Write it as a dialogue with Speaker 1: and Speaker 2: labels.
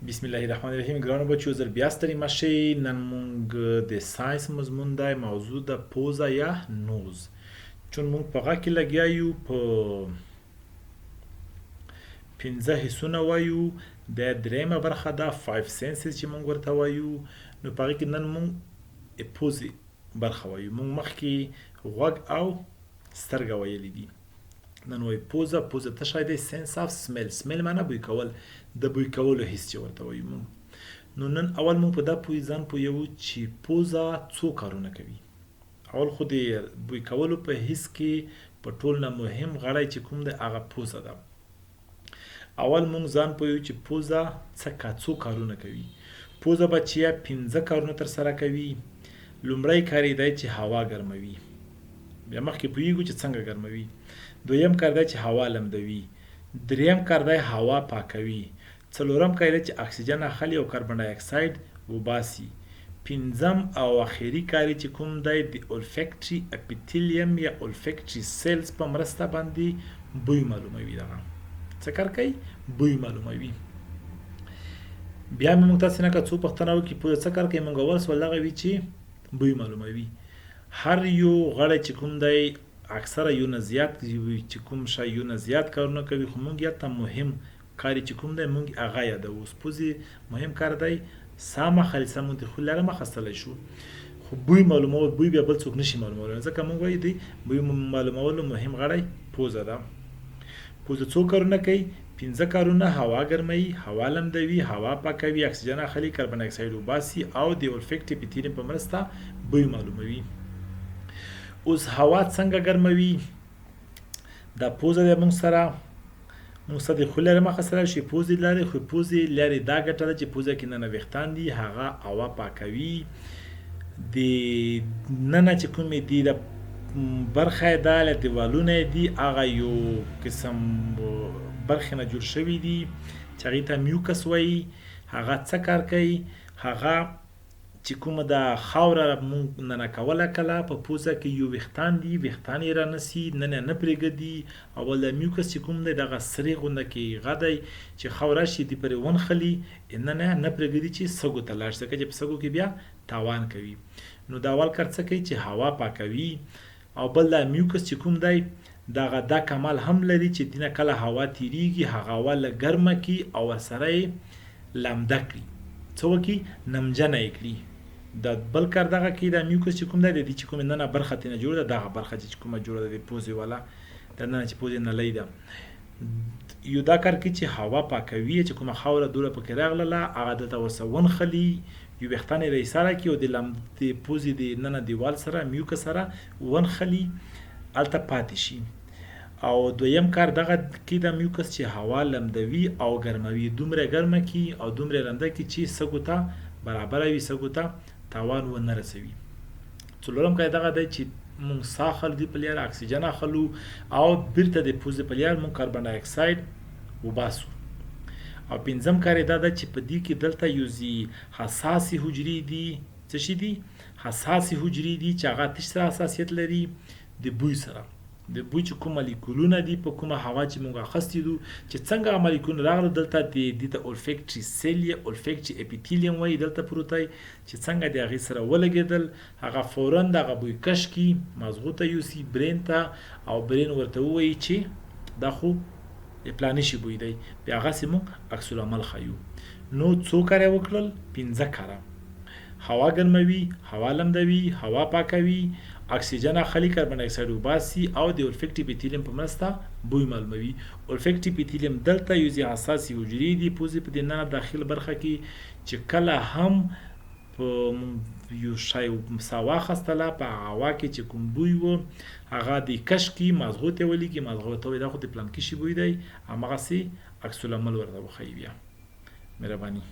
Speaker 1: بسم الله الرحمن الرحیم. ګرانو بچو، زر بیا ستړي مه شئ. نن مونږ د ساینس مضمون دی، موضوع ده پوزه یا نوز. چون مونږ په هغه کې لګیا یو، په 15 حسونه وایو. د درېیمه برخه ده 5 سنسز چې مونږ ورته وایو. نو په هغې کې نن مونږ پوزې برخه وایو. مونږ مخکې غوږ او سترګه ویلي دي. نن وایو پوزه. پوزه څه شی دی؟ سنس اف سمیل. سمیل معنی بوی کول، د بوی کولو حس چې ورته وایو مونږ. نو نن اول مونږ په دا ځان پوهیو چې پوزه څو کارونه کوي. اول خو د بوی کولو په حس کې په ټول نه مهم غړی چې کوم دی هغه پوزه ده. اول مونږ ځان پوهیو چې پوزه څو کارونه کوي. پوزه بچیا 15 کارونه ترسره کوي. لومړی کار یې دی چې هوا ګرموي. بیا مخکې پوهیږو چې څنګه ګرموي. دویم کار دی چې هوا لمدوي. دریم کار دی هوا پاکوي. څلورم کار دی چې اکسیجن اخلي او کاربن ډای اکساید وباسي. پنځم او اخري کار چې کوم دی د اولفیکټري اپیتیلیم یا اولفیکټري سیلز په مرسته باندې بوی معلوموي. دغه څه کار کوي؟ بوی معلوموي. بیا موږ تاسو نه څو پوښتنه وکړي پوزه څه کار کوي. موږ اول سوال دغه وي چې بوی معلوموي. هر یو غړی چې کوم دی اکثره یو نه زیات چې کوم شی یو نه زیات کارونه کوي، خو موږ یې ته مهم کار چې کوم دی موږ هغه یادوو. پوزې مهم کار دی سامه خالصه مونږ د خولاره مخستلی شو، خو بوی معلومول بوی بیا بل څوک نشي معلومولی. ځکه موږ وایو دی بوی معلومولو مهم غړی پوزه ده. پوزه څو کارونه کوي؟ 15 کارونه. هوا ګرموي، هوا لمدوي، هوا پاکوي، اکسیجن اخلي، کاربن ډای اکساید وباسي او د اولفیکټ اپیتیلیم په مرسته بوی معلوموي. اوس هوا څنګه ګرموي؟ دا پوزه دی موږ سره د خولې له مخه سره شي پوزې لري، خو پوزې لري دا ګټه ده چې پوزه کې ننه ویښتان دي هغه هوا پاکوي. د ننه چې کومې دي د برخه یې ده له دیوالونه یې دي هغه یو قسم برخې نه جوړ شوي دي چې هغې ته میوکس وایي. هغه څه کار کوي؟ هغه چې کومه د خاوره مونږ ننکوله کله په پوزه کې یو ویښتان دي، ویښتان یې رانسي، نن نه پرېږدي. اول د میوکس چې کوم دی دغه سرې غونده کې غدی چې خاوره شي دې پرې ونښلي، نه پرېږدي چې سږو ته لاړ شي، ځکه چې په سږو کې بیا تاوان کوي. نو دا اول کار څه کوي چې هوا پاکوي. او بل دا میوکس چې کوم دی دغه دا کمال هم لري چې دینه کله هوا تیریږي هغه هوا له ګرمه کړي او ورسره یې لمده کړي. څه وکړي؟ نمجنه یې کړي. د بل کار دغه کې د میوکس چې کوم دی د دې چې کومه ننه برخه ترېنه جوړه ده، دغه برخه چې کومه جوړه ده د پوزې والا د ننه چې پوزې نلۍ ده، یو دا کار کوي چې هوا پاکوي. چې کومه خاوره دوړه پکې راغله هغه دلته ورسره ونښلي، یو ویښتان یې رایساره کړي او د پوزې د ننه دیوال سره میوکس سره ونښلي، هلته پاتې شي. او دویم کار دغه کې د میوکس چې هوا لمدوي او ګرموي، دومره ګرمه کړي او دومره لمده کړي چې سږو ته برابره وي، سږو ته تاوان ونه رسوي. څلورم کار دغه دی چې مونږ ساه اخلو دې په لاره، اکسیجن اخلو او بیرته د پوزې په لاره مونږ کاربن ډای اکساید وباسو. او پنځم کار دا ده چې په دې کې دلته یوزي حساسې حجرې دي. څه شي دي؟ حساسې حجرې دي چې هغه اتش سره حساسیت لري د بوی سره. د بوی چې کوم مالیکولونه دي په کومه هوا چې موږ اخیستي دو چې څنګه هغه مالیکولونه راغله دلته د دې ته اولفیکټري سیل یا اولفیکټري اپیتیلیم وایي دلته پروت دی چې څنګه د هغې سره ولګېدل هغه فوراً دغه بوی کش کړي، مغزو ته یوسي، برین ته، او برین ورته ووایي چې دا خو پلاني شي بوی دی. بیا هغسې موږ عکس العمل ښیو. نو څو کاره یې وکړل؟ 15 کاره. هوا ګرموي، هوا لمدوي، هوا پاکوي، اکسیجن اخلي، کاربن ډای اکساید وباسي او د اولفیکټ اپیتیلیم په مرسته بوی معلوموي. اولفیکټ اپیتیلیم دلته یوزي حساسې حجرې دي پوزې په دننه داخل برخه کې چې کله هم په یو شی ساه واخیستله په هوا کې چې کوم بوی و هغه د کش کړي، مغزو ته یې ولیږي، مغزو ته وایي دا خو د پلانکي شي بوی دی، هماغسې عکس العمل ورته وښیي. بیا مهرباني.